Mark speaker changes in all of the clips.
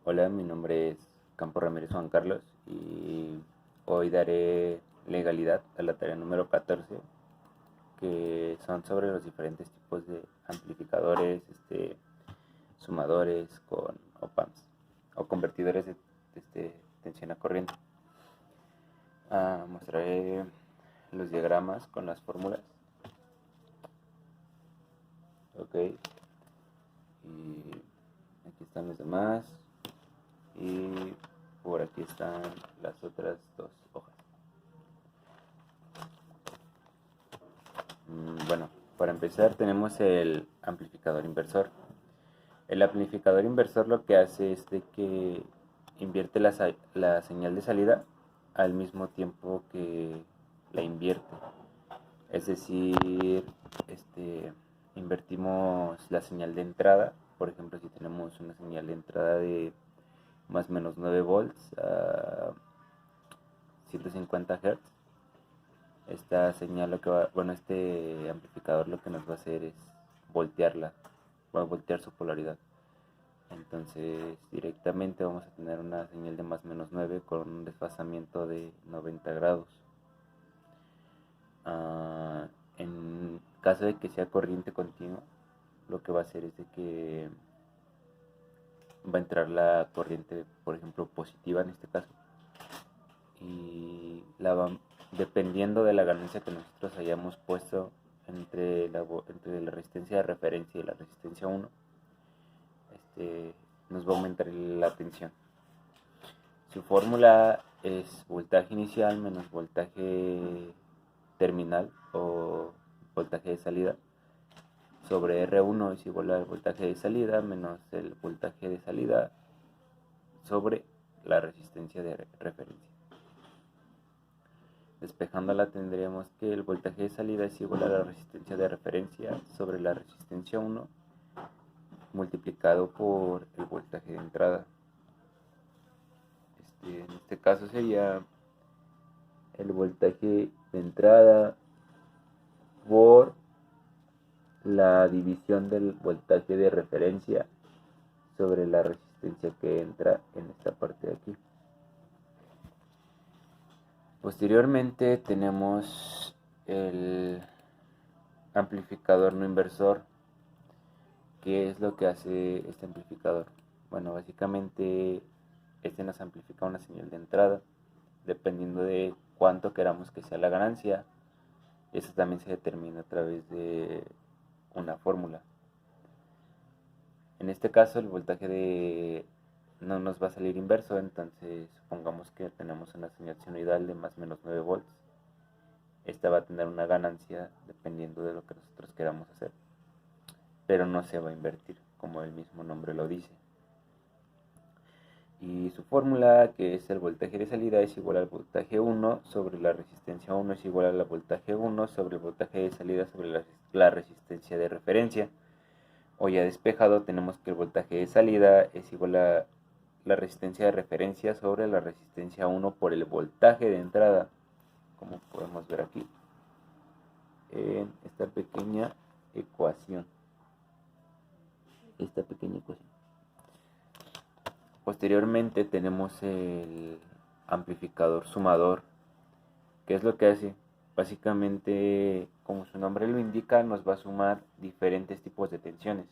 Speaker 1: Hola, mi nombre es Campo Ramírez Juan Carlos y hoy daré legalidad a la tarea número 14, que son sobre los diferentes tipos de amplificadores, sumadores con op-amps o convertidores de tensión a corriente. Mostraré los diagramas con las fórmulas. Ok, y aquí están los demás. Y por aquí están las otras dos hojas. Bueno, para empezar tenemos el amplificador inversor. El amplificador inversor lo que hace es de que invierte la señal de salida al mismo tiempo que la invierte. Es decir, invertimos la señal de entrada. Por ejemplo, si tenemos una señal de entrada de más o menos 9 volts a 150 Hz, esta señal este amplificador lo que nos va a hacer es voltearla, va a voltear su polaridad. Entonces directamente vamos a tener una señal de más o menos 9 con un desfasamiento de 90 grados. En caso de que sea corriente continua, lo que va a hacer es de que va a entrar la corriente, por ejemplo, positiva en este caso, y dependiendo de la ganancia que nosotros hayamos puesto entre la resistencia de referencia y la resistencia 1, nos va a aumentar la tensión. Su fórmula es voltaje inicial menos voltaje terminal o voltaje de salida sobre R1 es igual al voltaje de salida menos el voltaje de salida sobre la resistencia de referencia. Despejándola tendríamos que el voltaje de salida es igual a la resistencia de referencia sobre la resistencia 1 multiplicado por el voltaje de entrada. En este caso sería el voltaje de entrada por la división del voltaje de referencia sobre la resistencia que entra en esta parte de aquí. Posteriormente tenemos el amplificador no inversor. ¿Qué es lo que hace este amplificador? Bueno, básicamente nos amplifica una señal de entrada dependiendo de cuánto queramos que sea la ganancia. Eso también se determina a través de una fórmula. En este caso el voltaje no nos va a salir inverso, entonces supongamos que tenemos una señal sinusoidal de más o menos 9 volts. Esta va a tener una ganancia dependiendo de lo que nosotros queramos hacer, pero no se va a invertir, como el mismo nombre lo dice. Y su fórmula, que es el voltaje de salida, es igual al voltaje 1 sobre la resistencia 1 es igual al voltaje 1 sobre el voltaje de salida sobre la resistencia de referencia. O ya despejado, tenemos que el voltaje de salida es igual a la resistencia de referencia sobre la resistencia 1 por el voltaje de entrada, como podemos ver aquí en esta pequeña ecuación. Posteriormente tenemos el amplificador sumador. ¿Qué es lo que hace? Básicamente, como su nombre lo indica, nos va a sumar diferentes tipos de tensiones.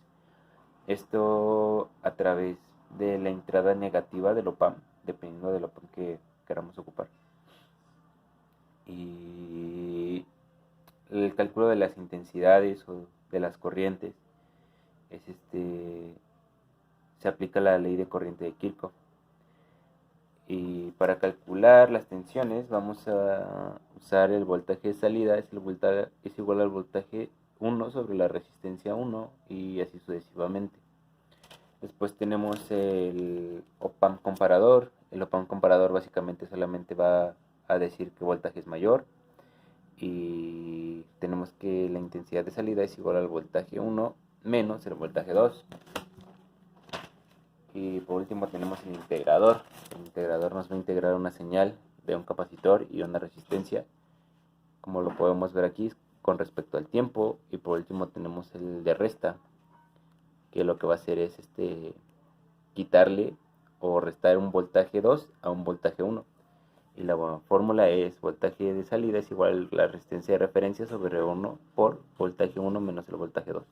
Speaker 1: Esto a través de la entrada negativa del op-amp, dependiendo del op-amp que queramos ocupar. Y el cálculo de las intensidades o de las corrientes es se aplica la ley de corriente de Kirchhoff. Y para calcular las tensiones vamos a usar el voltaje de salida, es igual al voltaje 1 sobre la resistencia 1 y así sucesivamente. Después tenemos el op-amp comparador. El op-amp comparador básicamente solamente va a decir qué voltaje es mayor. Y tenemos que la intensidad de salida es igual al voltaje 1 menos el voltaje 2. Y por último tenemos el integrador. El integrador nos va a integrar una señal de un capacitor y una resistencia, como lo podemos ver aquí, con respecto al tiempo. Y por último tenemos el de resta, que lo que va a hacer es quitarle o restar un voltaje 2 a un voltaje 1. Y la fórmula es voltaje de salida es igual a la resistencia de referencia sobre 1 por voltaje 1 menos el voltaje 2.